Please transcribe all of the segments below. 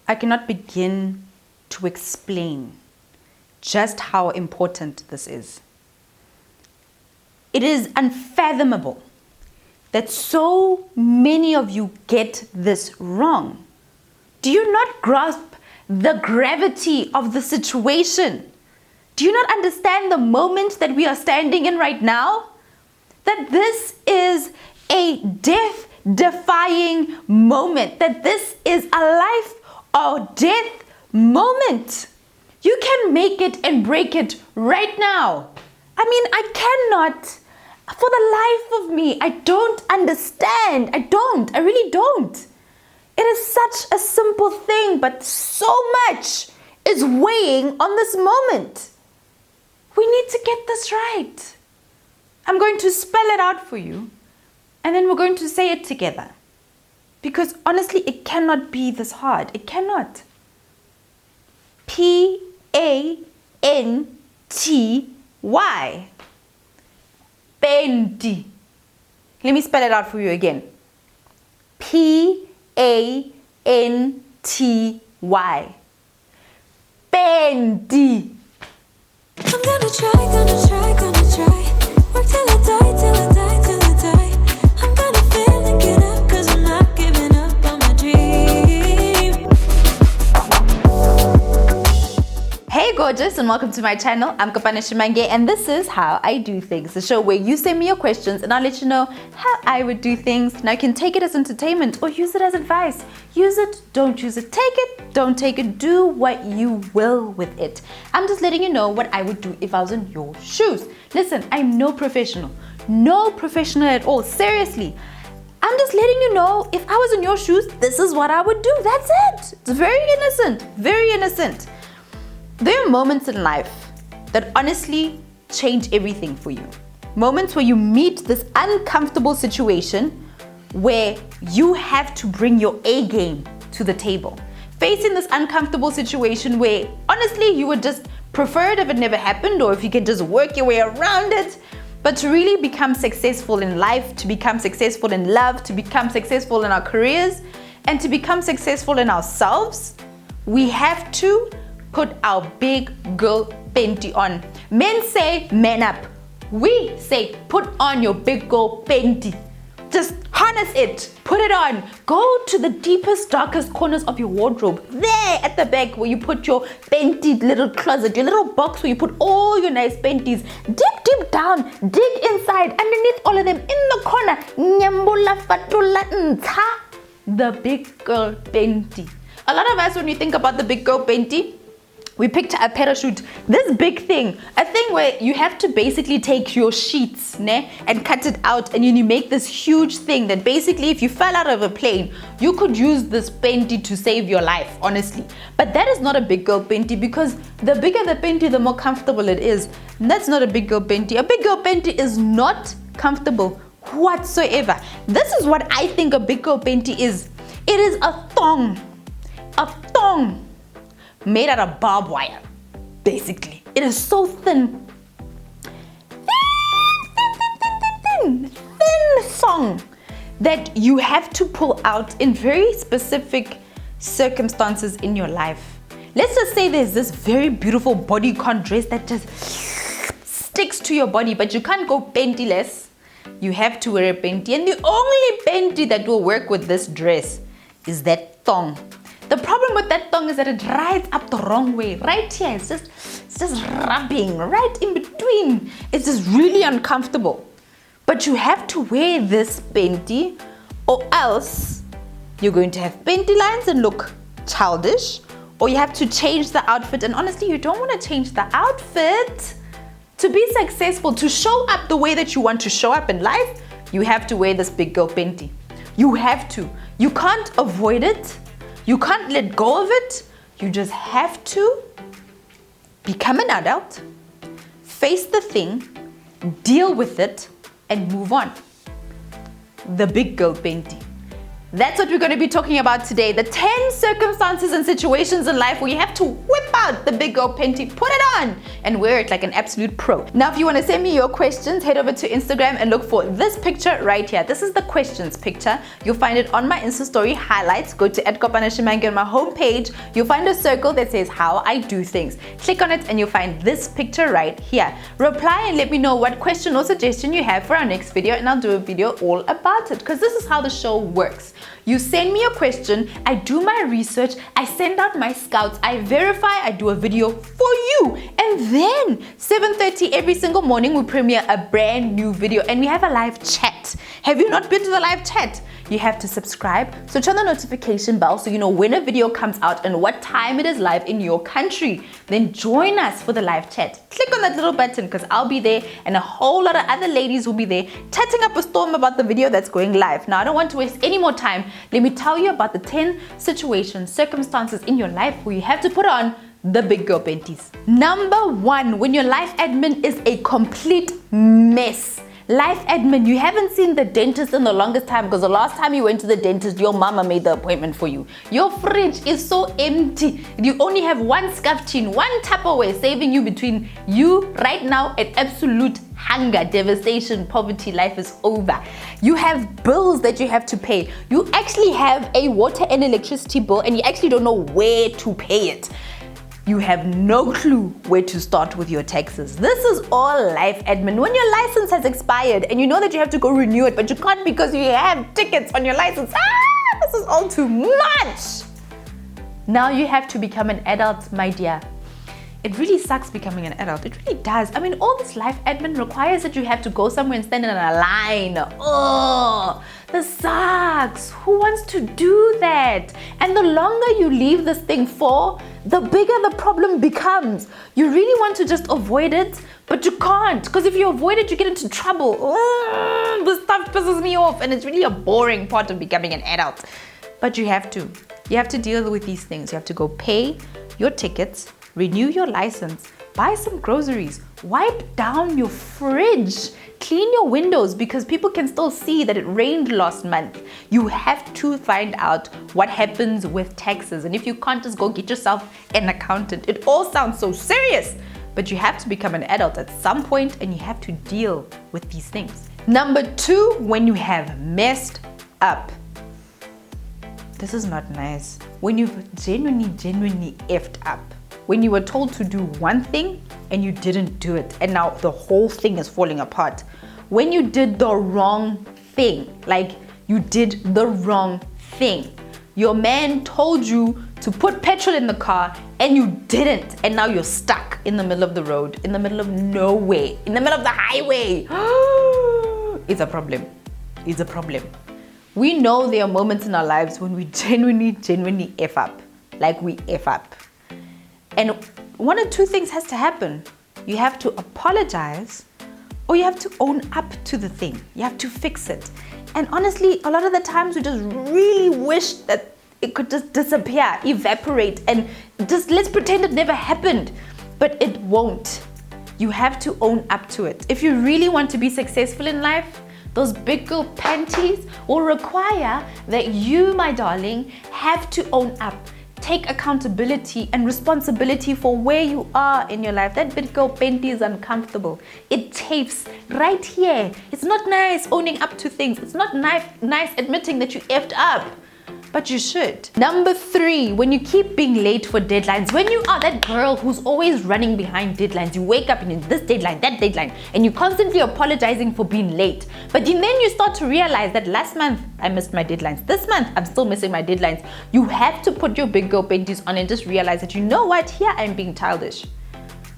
I cannot begin to explain just how important this is. It is unfathomable that so many of you get this wrong. Do you not grasp the gravity of the situation? Do you not understand the moment that we are standing in right now? That this is a death-defying moment. That this is a life or death moment. You can make it and break it right now. I mean, I cannot, for the life of me, I don't understand. I really don't. It is such a simple thing, but so much is weighing on this moment. We need to get this right. I'm going to spell it out for you, and then we're going to say it together. Because honestly, it cannot be this hard. It cannot. Panty. Panty. Let me spell it out for you again. Panty. Panty. I'm gonna try. Work till I die. I'm gonna fail and get up, 'cause I'm not giving up on my dream. Hey gorgeous, and welcome to my channel. I'm Shimange, and this is How I Do Things, the show where you send me your questions and I'll let you know how I would do things. Now you can take it as entertainment or use it as advice. Use it, don't use it. Take it, don't take it. Do what you will with it. I'm just letting you know what I would do if I was in your shoes. Listen, I'm no professional at all. Seriously, I'm just letting you know, if I was in your shoes, this is what I would do. That's it. It's very innocent, very innocent. There are moments in life that honestly change everything for you. Moments where you meet this uncomfortable situation where you have to bring your A game to the table. Facing this uncomfortable situation where honestly you would just prefer it if it never happened, or if you could just work your way around it. But to really become successful in life, to become successful in love, to become successful in our careers, and to become successful in ourselves, we have to put our big girl panty on. Men say man up. We say put on your big girl panty. Just harness it, put it on. Go to the deepest, darkest corners of your wardrobe. There at the back where you put your panty little closet, your little box where you put all your nice panties. Deep down, dig inside, underneath all of them, in the corner. Nyambula fatula nta. The big girl panty. A lot of us, when you think about the big girl panty, we picture a parachute, this big thing, a thing where you have to basically take your sheets and cut it out, and you make this huge thing that basically if you fell out of a plane, you could use this panty to save your life, honestly. But that is not a big girl panty, because the bigger the panty, the more comfortable it is. And that's not a big girl panty. A big girl panty is not comfortable whatsoever. This is what I think a big girl panty is. It is a thong made out of barbed wire, basically. It is so thin thong that you have to pull out in very specific circumstances in your life. Let's just say there's this very beautiful bodycon dress that just sticks to your body, but you can't go pantyless. You have to wear a panty, and the only panty that will work with this dress is that thong. The problem with that thong is that it rides up the wrong way. Right here, it's just rubbing right in between. It's just really uncomfortable. But you have to wear this panty, or else you're going to have panty lines and look childish, or you have to change the outfit. And honestly, you don't want to change the outfit. To be successful, to show up the way that you want to show up in life, you have to wear this big girl panty. You have to. You can't avoid it. You can't let go of it. You just have to become an adult, face the thing, deal with it, and move on. The big girl panty. That's what we're going to be talking about today. The 10 circumstances and situations in life where you have to whip out the big girl panty, put it on, and wear it like an absolute pro. Now, if you want to send me your questions, head over to Instagram and look for this picture right here. This is the questions picture. You'll find it on my Insta story highlights. Go to @Kopaneshimanga on my homepage. You'll find a circle that says how I do things. Click on it and you'll find this picture right here. Reply and let me know what question or suggestion you have for our next video, and I'll do a video all about it, because this is how the show works. You send me a question, I do my research, I send out my scouts, I verify, I do a video for you, and then 7:30 every single morning we premiere a brand new video and we have a live chat. Have you not been to the live chat? You have to subscribe, switch on the notification bell so you know when a video comes out and what time it is live in your country. Then join us for the live chat. Click on that little button, because I'll be there and a whole lot of other ladies will be there chatting up a storm about the video that's going live. Now, I don't want to waste any more time. Let me tell you about the 10 situations, circumstances in your life where you have to put on the big girl panties. Number 1, when your life admin is a complete mess. Life admin, you haven't seen the dentist in the longest time, because the last time you went to the dentist, your mama made the appointment for you. Your fridge is so empty. You only have one scuff tin, one Tupperware saving you between you right now and absolute hunger, devastation, poverty. Life is over. You have bills that you have to pay. You actually have a water and electricity bill and you actually don't know where to pay it. You have no clue where to start with your taxes. This is all life admin. When your license has expired and you know that you have to go renew it, but you can't because you have tickets on your license. This is all too much. Now you have to become an adult, my dear. It really sucks becoming an adult. It really does. I mean, all this life admin requires that you have to go somewhere and stand in a line. Oh, this sucks. Who wants to do that? And the longer you leave this thing for, the bigger the problem becomes. You really want to just avoid it, but you can't, because if you avoid it, you get into trouble. This stuff pisses me off, and it's really a boring part of becoming an adult. But you have to. You have to deal with these things. You have to go pay your tickets, renew your license, buy some groceries, wipe down your fridge, clean your windows, because people can still see that it rained last month. You have to find out what happens with taxes. And if you can't, just go get yourself an accountant. It all sounds so serious, but you have to become an adult at some point and you have to deal with these things. Number 2, when you have messed up. This is not nice. When you've genuinely effed up. When you were told to do one thing and you didn't do it, and now the whole thing is falling apart. When you did the wrong thing, like you did the wrong thing. Your man told you to put petrol in the car and you didn't, and now you're stuck in the middle of the road, in the middle of nowhere, in the middle of the highway. It's a problem. It's a problem. We know there are moments in our lives when we genuinely F up. Like we F up. And one or two things has to happen. You have to apologize, or you have to own up to the thing. You have to fix it. And honestly, a lot of the times we just really wish that it could just disappear, evaporate, and just let's pretend it never happened. But it won't. You have to own up to it. If you really want to be successful in life, those big girl panties will require that you, my darling, have to own up. Take accountability and responsibility for where you are in your life. That big girl panty is uncomfortable. It chafes right here. It's not nice owning up to things. It's not nice admitting that you effed up. But you should. Number 3, when you keep being late for deadlines, when you are that girl who's always running behind deadlines, you wake up and you're this deadline, that deadline, and you're constantly apologizing for being late. But then you start to realize that last month I missed my deadlines. This month I'm still missing my deadlines. You have to put your big girl panties on and just realize that, you know what, here I'm being childish.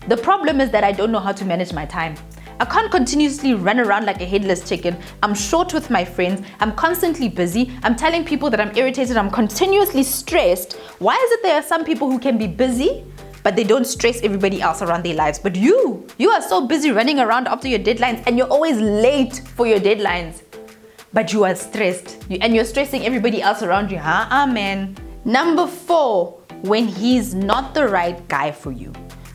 The problem is that I don't know how to manage my time. I can't continuously run around like a headless chicken. I'm short with my friends. I'm constantly busy. I'm telling people that I'm irritated. I'm continuously stressed. Why is it there are some people who can be busy, but they don't stress everybody else around their lives? But you are so busy running around after your deadlines and you're always late for your deadlines. But you are stressed and you're stressing everybody else around you. Man. Number 4, when he's not the right guy for you.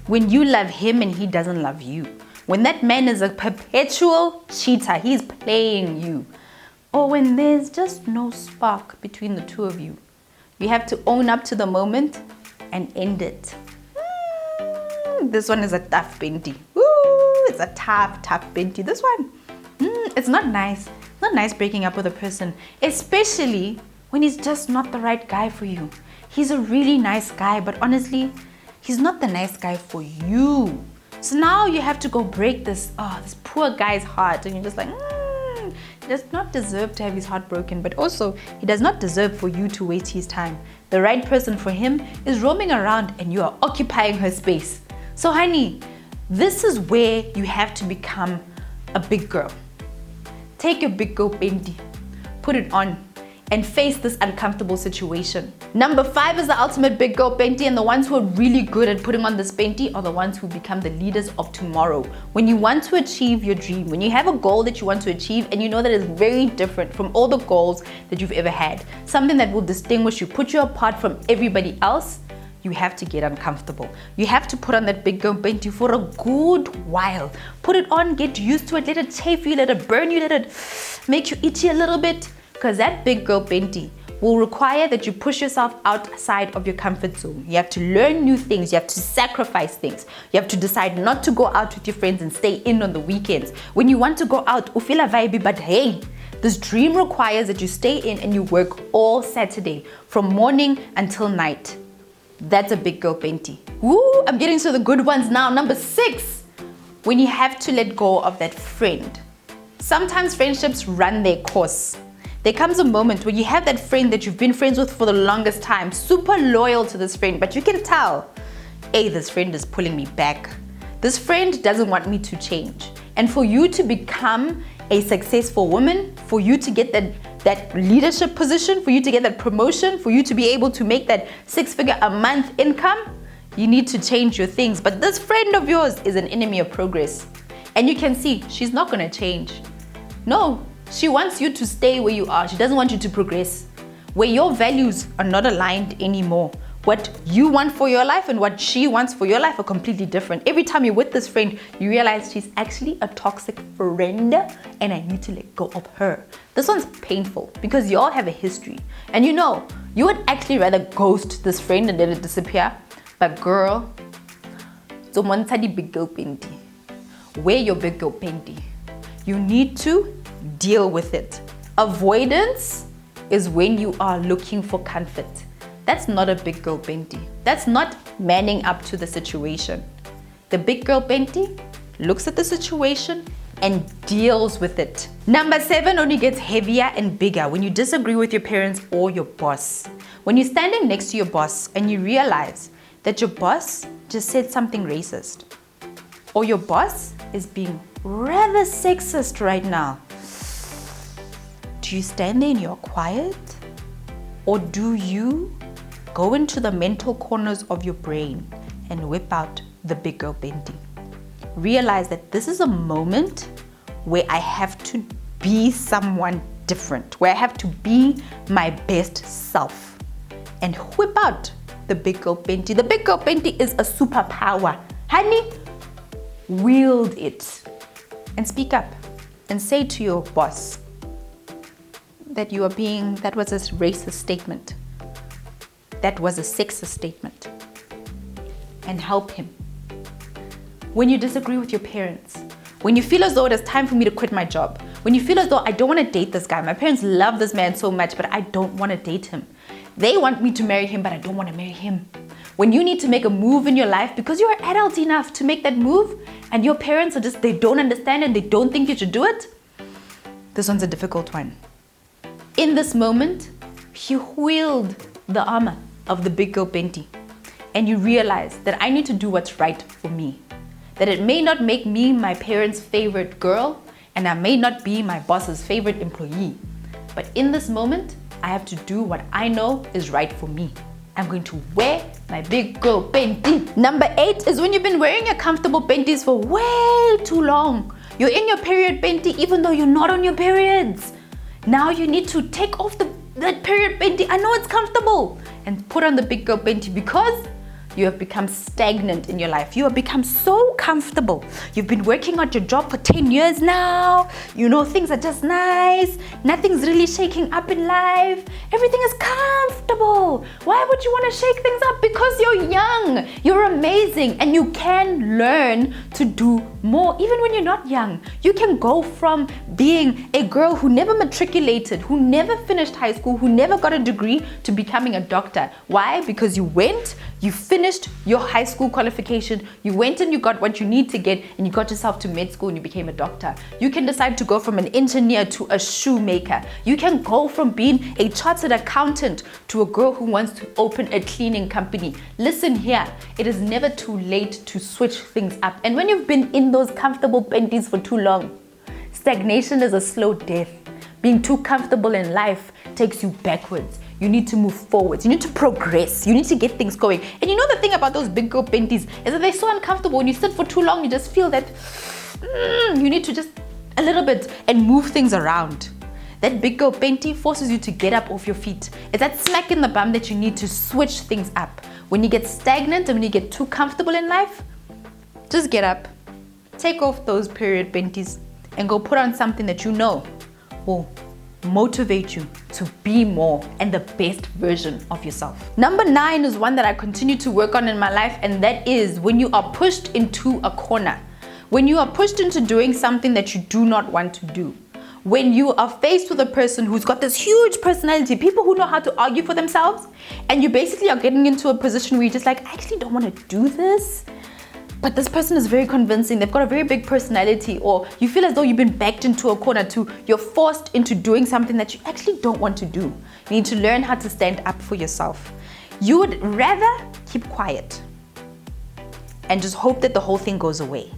When you love him and he doesn't love you. When that man is a perpetual cheater, he's playing you. Or when there's just no spark between the two of you. You have to own up to the moment and end it. This one is a tough Panty. Woo, it's a tough Panty. This one, it's not nice. It's not nice breaking up with a person, especially when he's just not the right guy for you. He's a really nice guy, but honestly, he's not the nice guy for you. So now you have to go break this poor guy's heart, and you're just like, he does not deserve to have his heart broken, but also he does not deserve for you to waste his time. The right person for him is roaming around and you are occupying her space. So honey, this is where you have to become a big girl. Take your big girl Panty, put it on, and face this uncomfortable situation. Number 5 is the ultimate big girl Panty, and the ones who are really good at putting on this Panty are the ones who become the leaders of tomorrow. When you want to achieve your dream, when you have a goal that you want to achieve and you know that it's very different from all the goals that you've ever had, something that will distinguish you, put you apart from everybody else, you have to get uncomfortable. You have to put on that big girl Panty for a good while. Put it on, get used to it, let it chafe you, let it burn you, let it make you itchy a little bit. Because that big girl Panty will require that you push yourself outside of your comfort zone. You have to learn new things. You have to sacrifice things. You have to decide not to go out with your friends and stay in on the weekends. When you want to go out, ufila vibe, but hey, this dream requires that you stay in and you work all Saturday from morning until night. That's a big girl Panty. Woo, I'm getting to the good ones now. Number 6, when you have to let go of that friend. Sometimes friendships run their course. There comes a moment where you have that friend that you've been friends with for the longest time, super loyal to this friend, but you can tell, hey, this friend is pulling me back. This friend doesn't want me to change. And for you to become a successful woman, for you to get that leadership position, for you to get that promotion, for you to be able to make that 6-figure a month income, you need to change your things. But this friend of yours is an enemy of progress. And you can see she's not gonna change. No. She wants you to stay where you are. She doesn't want you to progress. Where your values are not aligned anymore. What you want for your life and what she wants for your life are completely different. Every time you're with this friend, you realize she's actually a toxic friend and I need to let go of her. This one's painful because you all have a history. And you know, you would actually rather ghost this friend and let it disappear. But girl, big girl Panty. Wear your big girl Panty. You need to deal with it. Avoidance is when you are looking for comfort. That's not a big girl Panty. That's not manning up to the situation. The big girl Panty looks at the situation and deals with it. Number 7 only gets heavier and bigger when you disagree with your parents or your boss. When you're standing next to your boss and you realize that your boss just said something racist, or your boss is being rather sexist right now. Do you stand there and you're quiet? Or do you go into the mental corners of your brain and whip out the big girl Panty? Realize that this is a moment where I have to be someone different, where I have to be my best self and whip out the big girl Panty. The big girl Panty is a superpower. Honey, wield it and speak up and say to your boss that that was a racist statement. That was a sexist statement. And help him. When you disagree with your parents, when you feel as though it is time for me to quit my job, when you feel as though I don't want to date this guy, my parents love this man so much, but I don't want to date him. They want me to marry him, but I don't want to marry him. When you need to make a move in your life because you are adult enough to make that move and your parents they don't understand and they don't think you should do it, this one's a difficult one. In this moment, you wield the armor of the big girl Panty and you realize that I need to do what's right for me. That it may not make me my parents' favorite girl and I may not be my boss's favorite employee. But in this moment, I have to do what I know is right for me. I'm going to wear my big girl Panty. Number 8 is when you've been wearing your comfortable Panties for way too long. You're in your period Panty even though you're not on your periods. Now you need to take off that period Panty. I know it's comfortable. And put on the big girl Panty because you have become stagnant in your life. You have become so comfortable. You've been working at your job for 10 years now. You know, things are just nice. Nothing's really shaking up in life. Everything is comfortable. Why would you want to shake things up? Because you're young. You're amazing. And you can learn to do more. Even when you're not young, you can go from being a girl who never matriculated, who never finished high school, who never got a degree, to becoming a doctor. Why? Because you finished your high school qualification, you went and you got what you need to get, and you got yourself to med school and you became a doctor. You can decide to go from an engineer to a shoemaker. You can go from being a chartered accountant to a girl who wants to open a cleaning company. Listen here, it is never too late to switch things up. And when you've been in those comfortable panties for too long, stagnation is a slow death. Being too comfortable in life takes you backwards. You need to move forwards. You need to progress. You need to get things going. And you know the thing about those big girl panties is that they're so uncomfortable. When you sit for too long, you just feel that you need to just a little bit and move things around. That big girl panty forces you to get up off your feet. It's that smack in the bum that you need to switch things up. When you get stagnant and when you get too comfortable in life, just get up, take off those period panties, and go put on something that you know will motivate you to be more and the best version of yourself. Number 9 is one that I continue to work on in my life, and that is when you are pushed into a corner. When you are pushed into doing something that you do not want to do. When you are faced with a person who's got this huge personality, people who know how to argue for themselves, and you basically are getting into a position where you're just like, I actually don't want to do this. But this person is very convincing, they've got a very big personality, or you feel as though you've been backed into a corner you're forced into doing something that you actually don't want to do. You need to learn how to stand up for yourself. You would rather keep quiet and just hope that the whole thing goes away.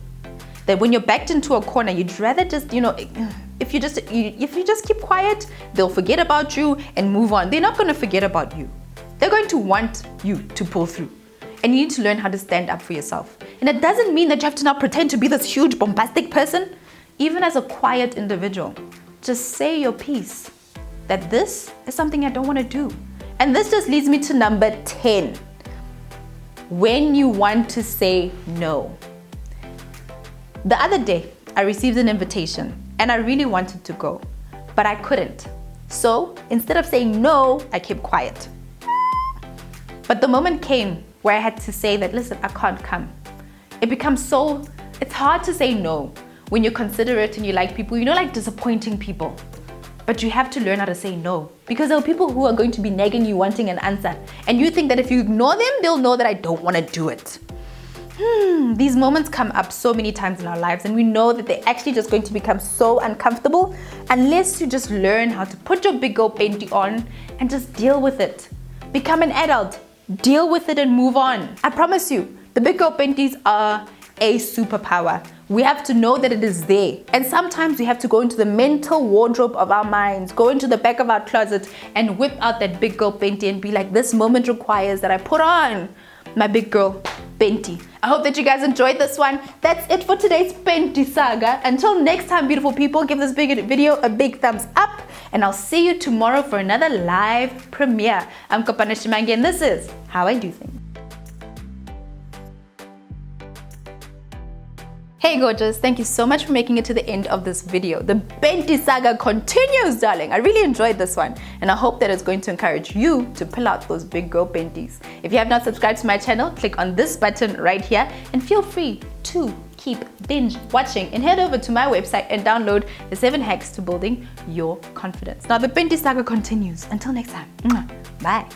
That when you're backed into a corner, you'd rather just, if you just keep quiet, they'll forget about you and move on. They're not going to forget about you. They're going to want you to pull through. And you need to learn how to stand up for yourself. And it doesn't mean that you have to now pretend to be this huge bombastic person. Even as a quiet individual, just say your piece. That this is something I don't want to do. And this just leads me to number 10. When you want to say no. The other day, I received an invitation and I really wanted to go, but I couldn't. So instead of saying no, I kept quiet. But the moment came where I had to say that, listen, I can't come. It's hard to say no when you're considerate and you like people, like disappointing people. But you have to learn how to say no, because there are people who are going to be nagging you wanting an answer. And you think that if you ignore them, they'll know that I don't want to do it. These moments come up so many times in our lives, and we know that they're actually just going to become so uncomfortable unless you just learn how to put your big girl panty on and just deal with it. Become an adult. Deal with it and move on. I promise you, the big girl panties are a superpower. We have to know that it is there. And sometimes we have to go into the mental wardrobe of our minds, go into the back of our closet and whip out that big girl panty and be like, this moment requires that I put on my big girl panty. I hope that you guys enjoyed this one. That's it for today's panty saga. Until next time, beautiful people, give this video a big thumbs up, and I'll see you tomorrow for another live premiere. I'm Panties, and this is How I Do Things. Hey gorgeous, thank you so much for making it to the end of this video. The panty saga continues, darling. I really enjoyed this one, and I hope that it's going to encourage you to pull out those big girl panties. If you have not subscribed to my channel, click on this button right here and feel free to keep binge watching and head over to my website and download the 7 hacks to building your confidence. Now the panty saga continues. Until next time, bye.